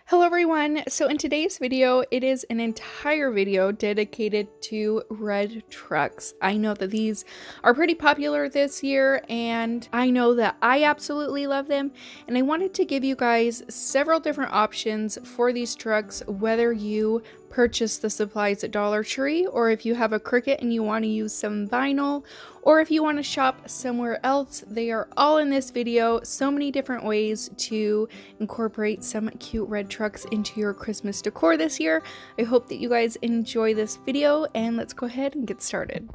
Hello everyone! So in today's video, it is an entire video dedicated to red trucks. I know that these are pretty popular this year and I know that I absolutely love them, and I wanted to give you guys several different options for these trucks, whether you purchase the supplies at Dollar Tree, or if you have a Cricut and you want to use some vinyl, or if you want to shop somewhere else. They are all in this video. So many different ways to incorporate some cute red trucks into your Christmas decor this year. I hope that you guys enjoy this video, and let's go ahead and get started.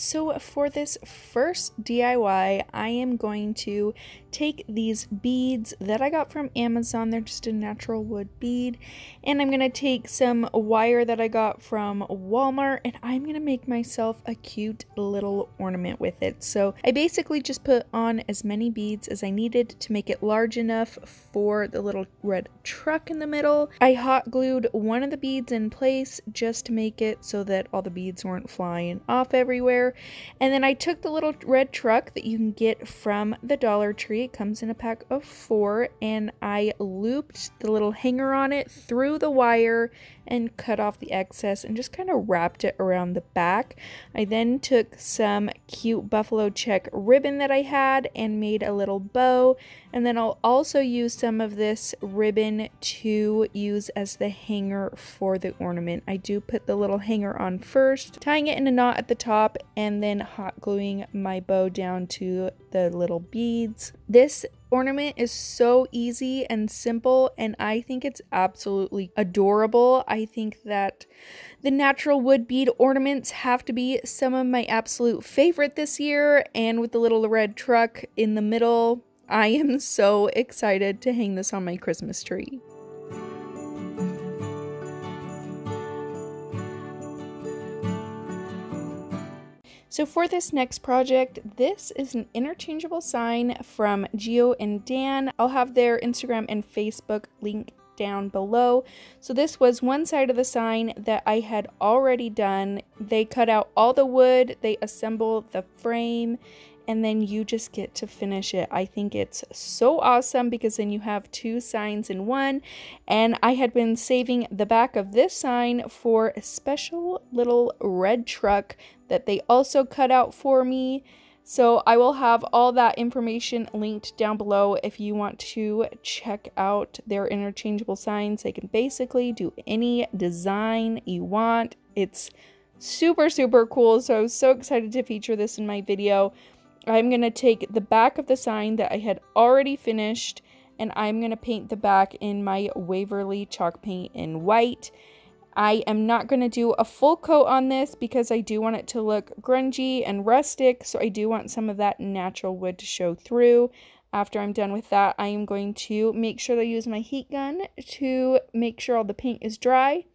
So for this first DIY, I am going to take these beads that I got from Amazon. They're just a natural wood bead. And I'm going to take some wire that I got from Walmart, and I'm going to make myself a cute little ornament with it. So I basically just put on as many beads as I needed to make it large enough for the little red truck in the middle. I hot glued one of the beads in place just to make it so that all the beads weren't flying off everywhere. And then I took the little red truck that you can get from the Dollar Tree. It comes in a pack of 4, and I looped the little hanger on it through the wire and cut off the excess and just kind of wrapped it around the back. I then took some cute buffalo check ribbon that I had and made a little bow, and then I'll also use some of this ribbon to use as the hanger for the ornament. I do put the little hanger on first, tying it in a knot at the top, and then hot gluing my bow down to the little beads. This ornament is so easy and simple, and I think it's absolutely adorable. I think that the natural wood bead ornaments have to be some of my absolute favorite this year, and with the little red truck in the middle, I am so excited to hang this on my Christmas tree. So for this next project, this is an interchangeable sign from Geo&Dan. I'll have their Instagram and Facebook link down below. So this was one side of the sign that I had already done. They cut out all the wood, they assemble the frame, and then you just get to finish it. I think it's so awesome because then you have 2 signs in one. And I had been saving the back of this sign for a special little red truck that they also cut out for me. So I will have all that information linked down below if you want to check out their interchangeable signs. They can basically do any design you want. It's super, super cool. So I was so excited to feature this in my video. I'm going to take the back of the sign that I had already finished, and I'm going to paint the back in my Waverly chalk paint in white. I am not going to do a full coat on this because I do want it to look grungy and rustic, so I do want some of that natural wood to show through. After I'm done with that, I am going to make sure that I use my heat gun to make sure all the paint is dry.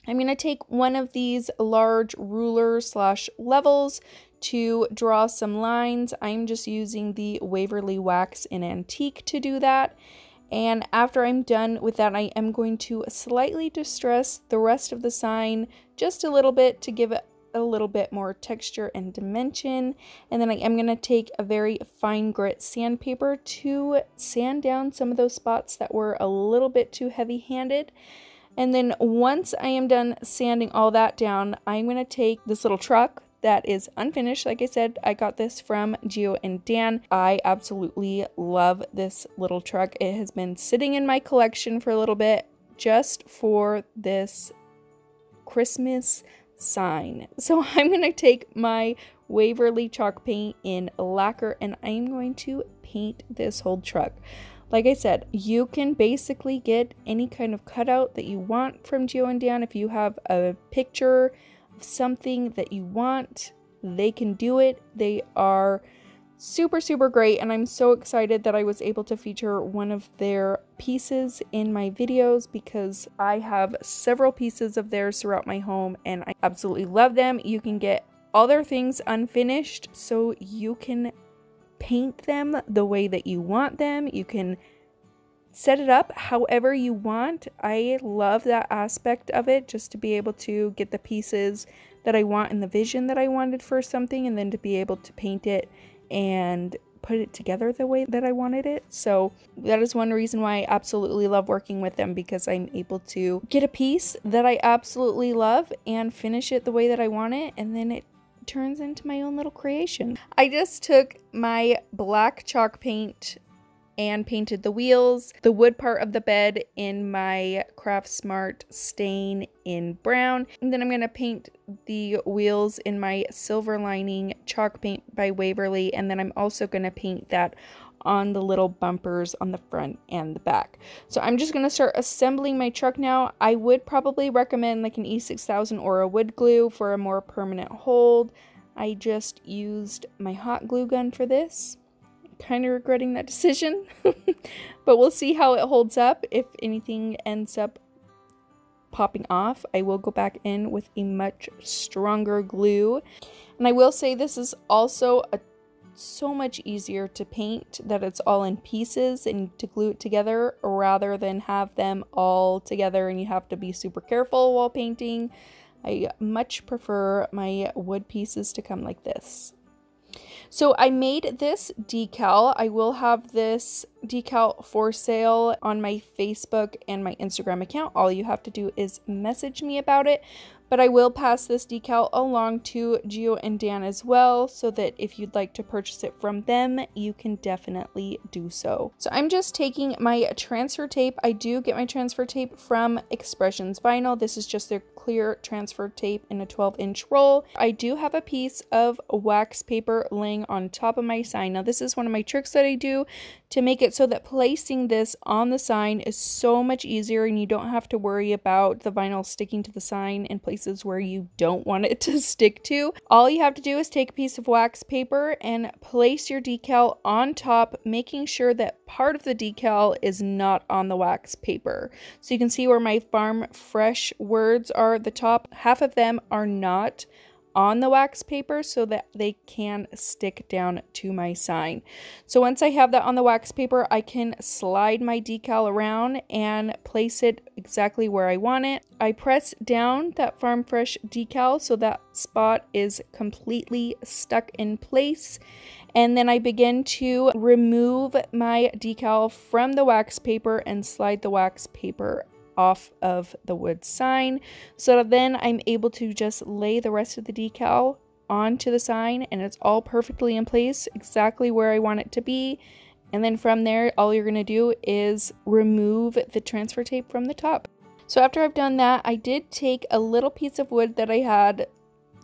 I'm going to take one of these large ruler/levels to draw some lines. I'm just using the Waverly Wax in Antique to do that. And after I'm done with that, I am going to slightly distress the rest of the sign just a little bit to give it a little bit more texture and dimension. And then I am going to take a very fine grit sandpaper to sand down some of those spots that were a little bit too heavy-handed. And then once I am done sanding all that down, I'm going to take this little truck that is unfinished. Like I said, I got this from Geo&Dan. I absolutely love this little truck. It has been sitting in my collection for a little bit just for this Christmas sign. So I'm going to take my Waverly chalk paint in lacquer, and I'm going to paint this whole truck. Like I said, you can basically get any kind of cutout that you want from Geo&Dan. If you have a picture of something that you want, they can do it. They are super, super great, and I'm so excited that I was able to feature one of their pieces in my videos because I have several pieces of theirs throughout my home and I absolutely love them. You can get all their things unfinished, so you can paint them the way that you want them. You can set it up however you want. I love that aspect of it, just to be able to get the pieces that I want and the vision that I wanted for something, and then to be able to paint it and put it together the way that I wanted it. So that is one reason why I absolutely love working with them, because I'm able to get a piece that I absolutely love and finish it the way that I want it, and then it turns into my own little creation. I just took my black chalk paint and painted the wheels, the wood part of the bed in my Craft Smart stain in brown, and then I'm going to paint the wheels in my silver lining chalk paint by Waverly, and then I'm also going to paint that on the little bumpers on the front and the back. So I'm just going to start assembling my truck now. I would probably recommend like an E6000 or a wood glue for a more permanent hold. I just used my hot glue gun for this. Kind of regretting that decision, but we'll see how it holds up. If anything ends up popping off, I will go back in with a much stronger glue. And I will say this is also so much easier to paint, that it's all in pieces and to glue it together, rather than have them all together and you have to be super careful while painting. I much prefer my wood pieces to come like this. So I made this decal. I will have this decal for sale on my Facebook and my Instagram account. All you have to do is message me about it. But I will pass this decal along to Geo&Dan as well, so that if you'd like to purchase it from them, you can definitely do so. So I'm just taking my transfer tape. I do get my transfer tape from Expressions Vinyl. This is just their clear transfer tape in a 12-inch roll. I do have a piece of wax paper laying on top of my sign. Now this is one of my tricks that I do to make it so that placing this on the sign is so much easier, and you don't have to worry about the vinyl sticking to the sign in places where you don't want it to stick to. All you have to do is take a piece of wax paper and place your decal on top, making sure that part of the decal is not on the wax paper. So you can see where my farm fresh words are at the top. Half of them are not on the wax paper, so that they can stick down to my sign. So once I have that on the wax paper, I can slide my decal around and place it exactly where I want it. I press down that Farm Fresh decal so that spot is completely stuck in place. And then I begin to remove my decal from the wax paper and slide the wax paper off of the wood sign, so then I'm able to just lay the rest of the decal onto the sign, and it's all perfectly in place exactly where I want it to be. And then from there, all you're going to do is remove the transfer tape from the top. So after I've done that, I did take a little piece of wood that I had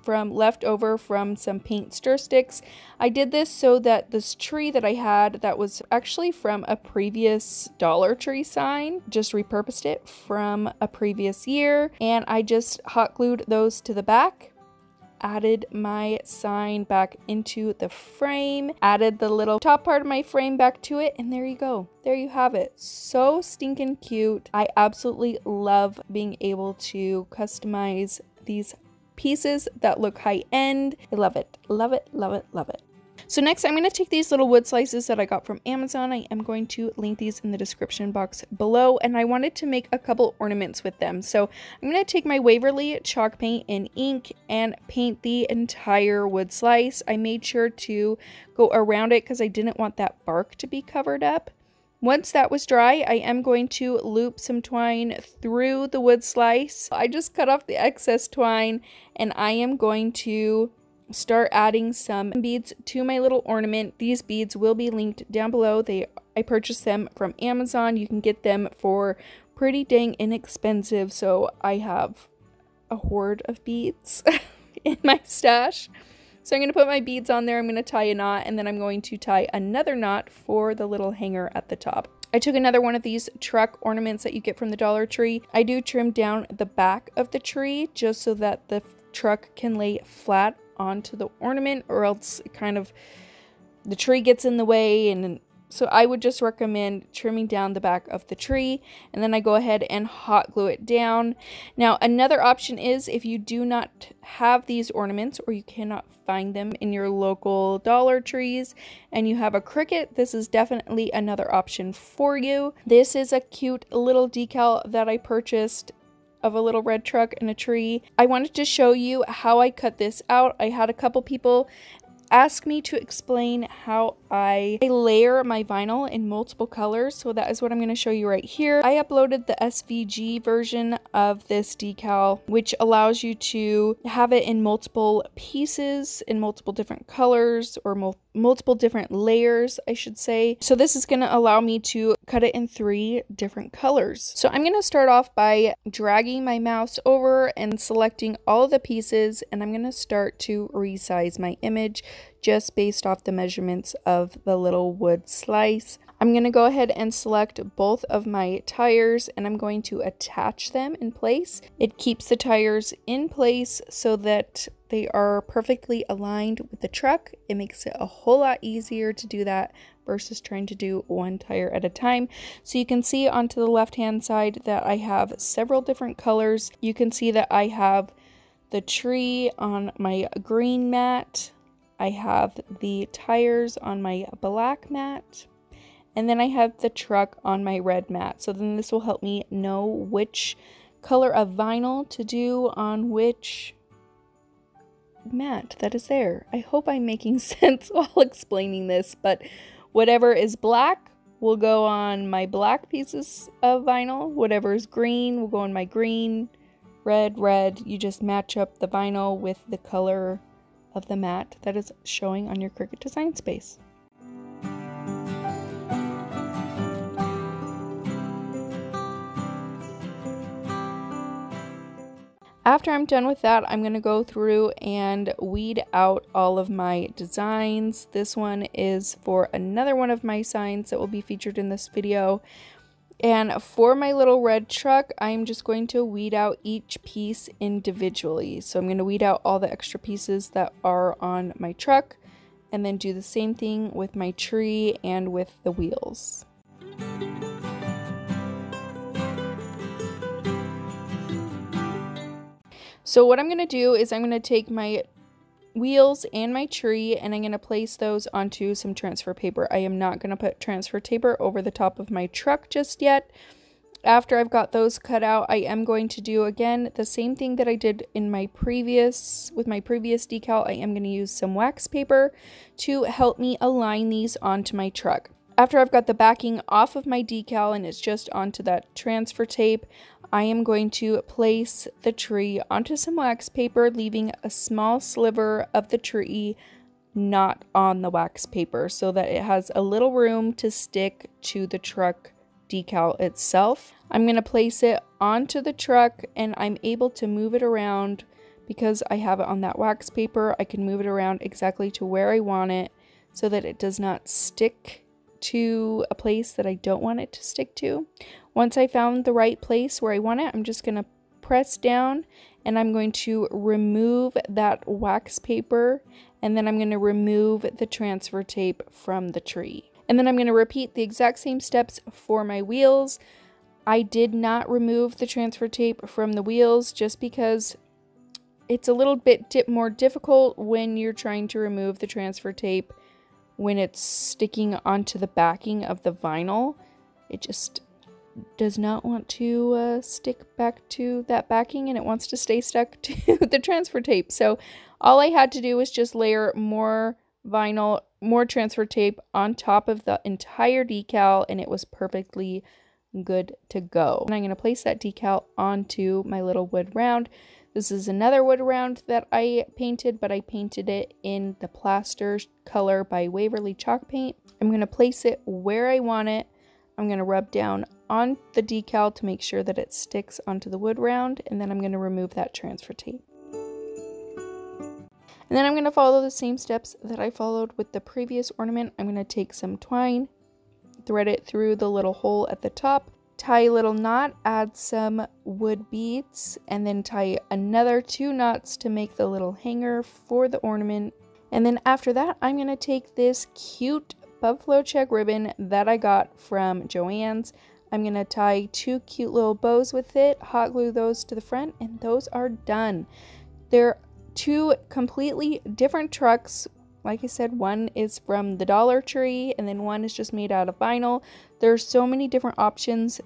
left over from some paint stir sticks. I did this so that this tree that I had, that was actually from a previous Dollar Tree sign, just repurposed it from a previous year, and I just hot glued those to the back, added my sign back into the frame, added the little top part of my frame back to it, and there you go. There you have it. So stinking cute. I absolutely love being able to customize these pieces that look high-end. I love it. Love it, love it, love it. So next, I'm going to take these little wood slices that I got from Amazon. I am going to link these in the description box below, and I wanted to make a couple ornaments with them. So I'm going to take my Waverly chalk paint and ink and paint the entire wood slice. I made sure to go around it because I didn't want that bark to be covered up. Once that was dry, I am going to loop some twine through the wood slice. I just cut off the excess twine, and I am going to start adding some beads to my little ornament. These beads will be linked down below. I purchased them from Amazon. You can get them for pretty dang inexpensive, so I have a hoard of beads in my stash. So I'm going to put my beads on there, I'm going to tie a knot, and then I'm going to tie another knot for the little hanger at the top. I took another one of these truck ornaments that you get from the Dollar Tree. I do trim down the back of the tree just so that the truck can lay flat onto the ornament, or else kind of the tree gets in the way and So I would just recommend trimming down the back of the tree, and then I go ahead and hot glue it down. Now, another option is if you do not have these ornaments or you cannot find them in your local Dollar Trees and you have a Cricut, this is definitely another option for you. This is a cute little decal that I purchased of a little red truck and a tree. I wanted to show you how I cut this out. I had a couple people ask me to explain how I layer my vinyl in multiple colors, so that is what I'm going to show you right here. I uploaded the SVG version of this decal, which allows you to have it in multiple pieces, in multiple different colors, or multiple different layers, I should say. So this is going to allow me to cut it in 3 different colors. So I'm going to start off by dragging my mouse over and selecting all of the pieces, and I'm going to start to resize my image just based off the measurements of the little wood slice. I'm going to go ahead and select both of my tires, and I'm going to attach them in place. It keeps the tires in place so that they are perfectly aligned with the truck. It makes it a whole lot easier to do that versus trying to do one tire at a time. So you can see onto the left hand side that I have several different colors. You can see that I have the tree on my green mat, I have the tires on my black mat, and then I have the truck on my red mat. So then this will help me know which color of vinyl to do on which mat that is there. I hope I'm making sense while explaining this, but whatever is black will go on my black pieces of vinyl. Whatever is green will go on my green. Red. You just match up the vinyl with the color of the mat that is showing on your Cricut design space. After I'm done with that, I'm going to go through and weed out all of my designs. This one is for another one of my signs that will be featured in this video. And for my little red truck, I'm just going to weed out each piece individually. So I'm going to weed out all the extra pieces that are on my truck, and then do the same thing with my tree and with the wheels. So what I'm going to do is I'm going to take my wheels and my tree, and I'm going to place those onto some transfer paper. I am not going to put transfer paper over the top of my truck just yet. After I've got those cut out, I am going to do again the same thing that I did in my previous decal. I am going to use some wax paper to help me align these onto my truck. After I've got the backing off of my decal and it's just onto that transfer tape, I am going to place the tree onto some wax paper, leaving a small sliver of the tree not on the wax paper so that it has a little room to stick to the truck decal itself. I'm going to place it onto the truck, and I'm able to move it around because I have it on that wax paper. I can move it around exactly to where I want it so that it does not stick to a place that I don't want it to stick to. Once I found the right place where I want it, I'm just going to press down, and I'm going to remove that wax paper, and then I'm going to remove the transfer tape from the tree. And then I'm going to repeat the exact same steps for my wheels. I did not remove the transfer tape from the wheels just because it's a little bit more difficult when you're trying to remove the transfer tape when it's sticking onto the backing of the vinyl. It just does not want to stick back to that backing, and it wants to stay stuck to the transfer tape. So all I had to do was just layer more vinyl, more transfer tape on top of the entire decal, and it was perfectly good to go. And I'm going to place that decal onto my little wood round. This is another wood round that I painted, but I painted it in the plaster color by Waverly chalk paint. I'm going to place it where I want it. I'm going to rub down on the decal to make sure that it sticks onto the wood round, and then I'm going to remove that transfer tape. And then I'm going to follow the same steps that I followed with the previous ornament. I'm going to take some twine, thread it through the little hole at the top, tie a little knot, add some wood beads, and then tie another 2 knots to make the little hanger for the ornament. And then after that, I'm going to take this cute buffalo check ribbon that I got from Joann's. I'm going to tie 2 cute little bows with it, hot glue those to the front, and those are done. They're 2 completely different trucks. Like I said, one is from the Dollar Tree and then one is just made out of vinyl. There's so many different options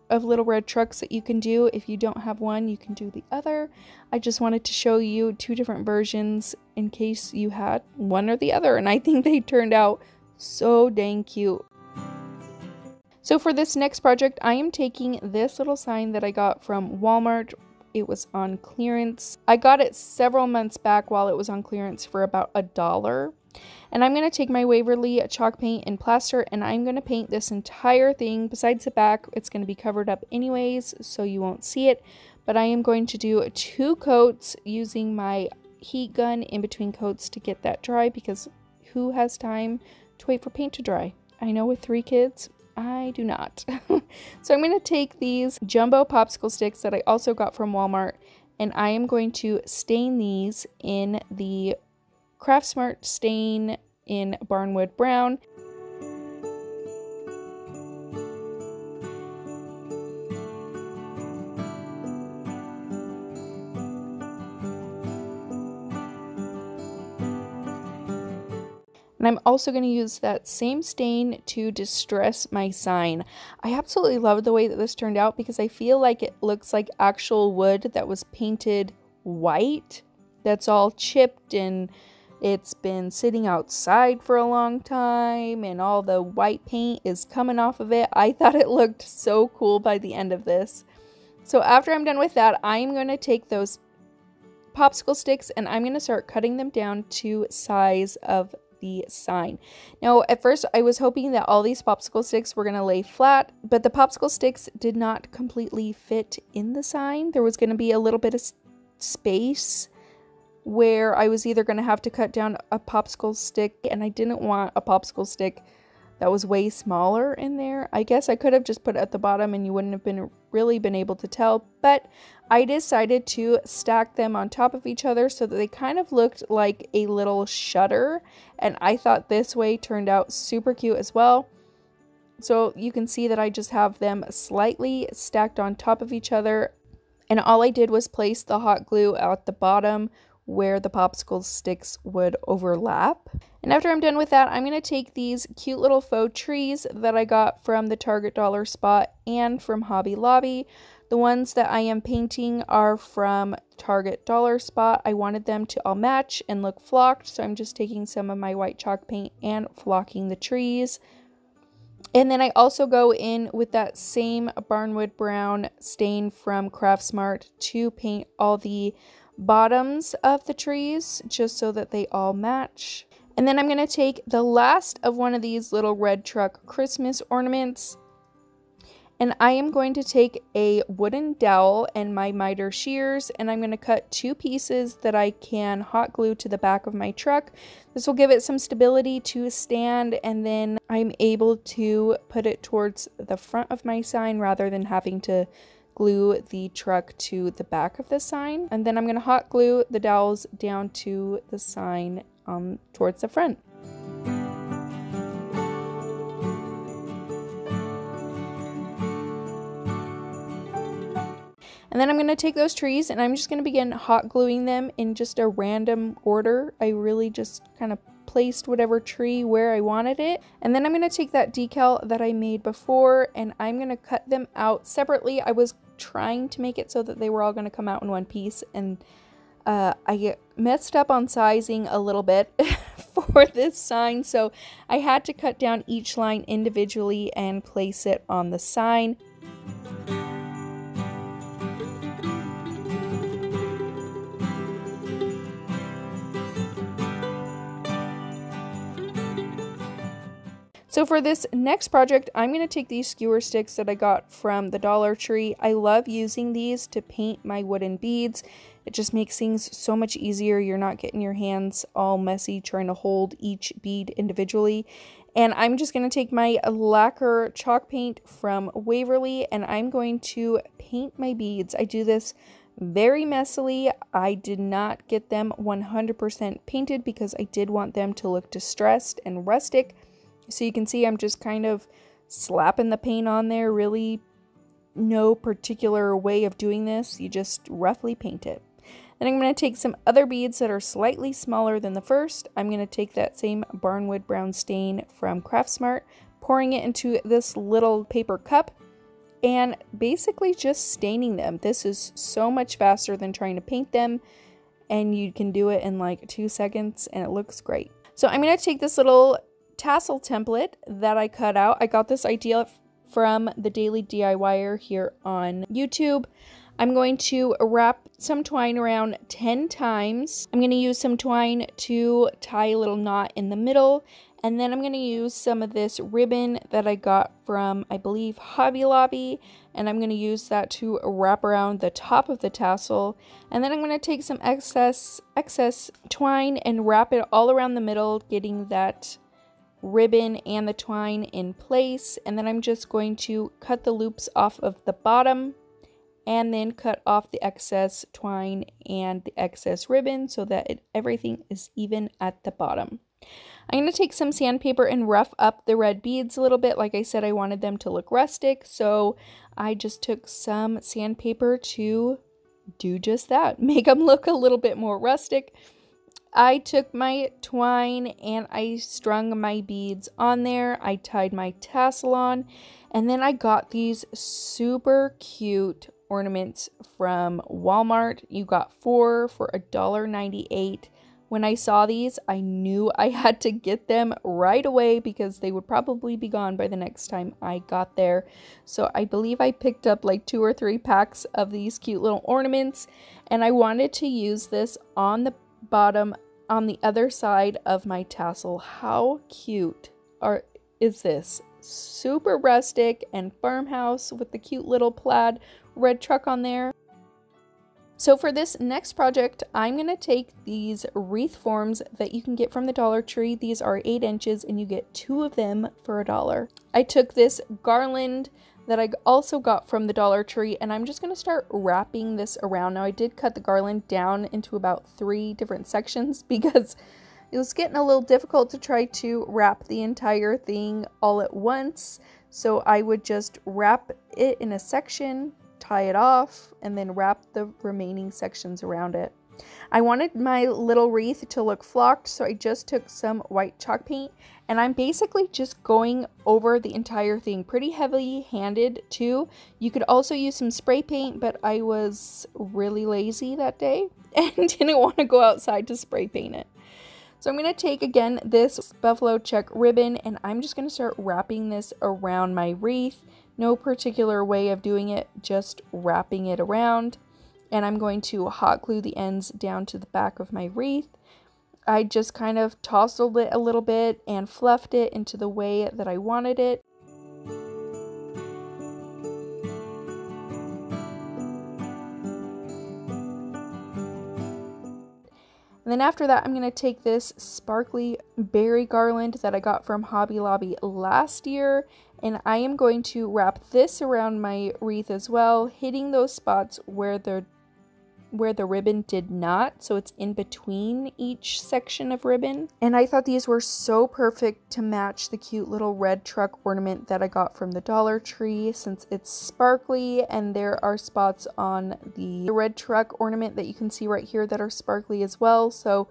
of little red trucks that you can do. If you don't have one, you can do the other. I just wanted to show you 2 different versions in case you had one or the other, and I think they turned out so dang cute. So for this next project, I am taking this little sign that I got from Walmart. It was on clearance. I got it several months back while it was on clearance for about $1. And I'm going to take my Waverly chalk paint and plaster, and I'm going to paint this entire thing. Besides the back, it's going to be covered up anyways, so you won't see it. But I am going to do 2 coats using my heat gun in between coats to get that dry, because who has time to wait for paint to dry? I know with 3 kids, I do not. So I'm going to take these jumbo popsicle sticks that I also got from Walmart, and I am going to stain these in the Craft Smart stain in Barnwood Brown. And I'm also going to use that same stain to distress my sign. I absolutely love the way that this turned out because I feel like it looks like actual wood that was painted white. That's all chipped and it's been sitting outside for a long time and all the white paint is coming off of it. I thought it looked so cool by the end of this. So after I'm done with that, I'm going to take those popsicle sticks and I'm going to start cutting them down to size of the sign. Now, at first I was hoping that all these popsicle sticks were going to lay flat, but the popsicle sticks did not completely fit in the sign. There was going to be a little bit of space where I was either going to have to cut down a popsicle stick, and I didn't want a popsicle stick that was way smaller in there. I guess I could have just put it at the bottom and you wouldn't have really been able to tell, but I decided to stack them on top of each other so that they kind of looked like a little shutter, and I thought this way turned out super cute as well. So you can see that I just have them slightly stacked on top of each other, and all I did was place the hot glue at the bottom where the popsicle sticks would overlap. And after I'm done with that, I'm going to take these cute little faux trees that I got from the Target Dollar Spot and from Hobby Lobby. The ones that I am painting are from Target Dollar Spot. I wanted them to all match and look flocked, so I'm just taking some of my white chalk paint and flocking the trees. And then I also go in with that same Barnwood Brown stain from Craft Smart to paint all the bottoms of the trees just so that they all match. And then I'm going to take the last of one of these little red truck Christmas ornaments, and I am going to take a wooden dowel and my miter shears, and I'm going to cut 2 pieces that I can hot glue to the back of my truck. This will give it some stability to stand, and then I'm able to put it towards the front of my sign rather than having to glue the truck to the back of the sign. And then I'm going to hot glue the dowels down to the sign towards the front. And then I'm going to take those trees and I'm just going to begin hot gluing them in just a random order. I really just kind of placed whatever tree where I wanted it. And then I'm going to take that decal that I made before and I'm going to cut them out separately. I was trying to make it so that they were all going to come out in one piece, and I messed up on sizing a little bit for this sign, so I had to cut down each line individually and place it on the sign. So for this next project, I'm going to take these skewer sticks that I got from the Dollar Tree. I love using these to paint my wooden beads. It just makes things so much easier. You're not getting your hands all messy trying to hold each bead individually. And I'm just going to take my lacquer chalk paint from Waverly and I'm going to paint my beads. I do this very messily. I did not get them 100% painted because I did want them to look distressed and rustic. So you can see I'm just kind of slapping the paint on there. Really no particular way of doing this. You just roughly paint it. Then I'm going to take some other beads that are slightly smaller than the first. I'm going to take that same Barnwood Brown stain from Craftsmart, pouring it into this little paper cup, and basically just staining them. This is so much faster than trying to paint them, and you can do it in like 2 seconds, and it looks great. So I'm going to take this little tassel template that I cut out. I got this idea from the Daily DIYer here on YouTube. I'm going to wrap some twine around 10 times. I'm going to use some twine to tie a little knot in the middle, and then I'm going to use some of this ribbon that I got from, I believe, Hobby Lobby, and I'm going to use that to wrap around the top of the tassel. And then I'm going to take some excess twine and wrap it all around the middle, getting that ribbon and the twine in place. And then I'm just going to cut the loops off of the bottom, and then cut off the excess twine and the excess ribbon so that everything is even at the bottom. I'm going to take some sandpaper and rough up the red beads a little bit. Like I said, I wanted them to look rustic, so I just took some sandpaper to do just that, make them look a little bit more rustic. I took my twine and I strung my beads on there. I tied my tassel on, and then I got these super cute ornaments from Walmart. You got 4 for $1.98. When I saw these, I knew I had to get them right away because they would probably be gone by the next time I got there. So I believe I picked up like 2 or 3 packs of these cute little ornaments, and I wanted to use this on the bottom on the other side of my tassel. How cute is this? Super rustic and farmhouse with the cute little plaid red truck on there. So for this next project, I'm going to take these wreath forms that you can get from the Dollar Tree. These are 8 inches and you get 2 of them for $1. I took this garland that I also got from the Dollar Tree, and I'm just going to start wrapping this around. Now I did cut the garland down into about 3 different sections because it was getting a little difficult to try to wrap the entire thing all at once. So I would just wrap it in a section, tie it off, and then wrap the remaining sections around it. I wanted my little wreath to look flocked, so I just took some white chalk paint, and I'm basically just going over the entire thing, pretty heavily handed too. You could also use some spray paint, but I was really lazy that day and didn't want to go outside to spray paint it. So I'm going to take again this buffalo check ribbon, and I'm just going to start wrapping this around my wreath. No particular way of doing it, just wrapping it around. And I'm going to hot glue the ends down to the back of my wreath. I just kind of tousled it a little bit and fluffed it into the way that I wanted it. And then after that, I'm going to take this sparkly berry garland that I got from Hobby Lobby last year, and I am going to wrap this around my wreath as well, hitting those spots where the ribbon did not, so it's in between each section of ribbon. And I thought these were so perfect to match the cute little red truck ornament that I got from the Dollar Tree, since it's sparkly, and there are spots on the red truck ornament that you can see right here that are sparkly as well. So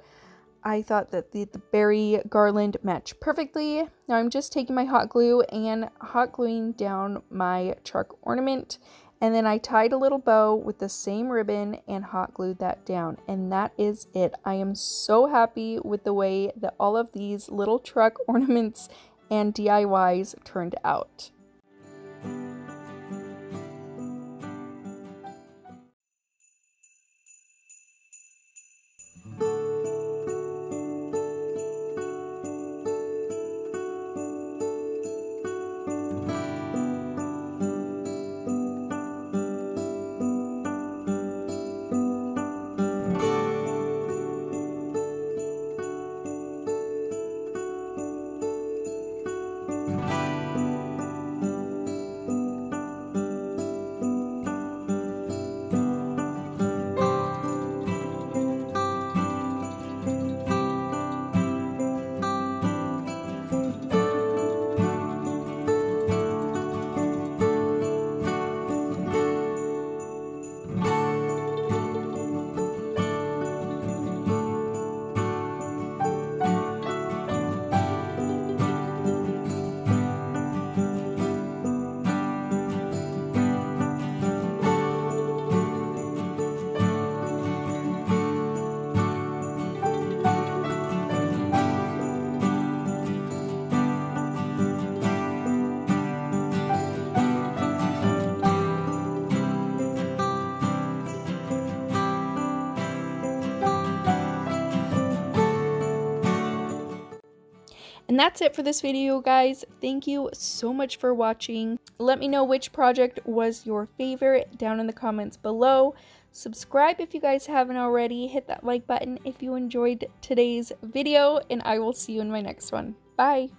I thought that the berry garland matched perfectly. Now I'm just taking my hot glue and hot gluing down my truck ornament. And then I tied a little bow with the same ribbon and hot glued that down. And that is it. I am so happy with the way that all of these little truck ornaments and DIYs turned out. And that's it for this video, guys. Thank you so much for watching. Let me know which project was your favorite down in the comments below. Subscribe if you guys haven't already. Hit that like button if you enjoyed today's video, and I will see you in my next one. Bye!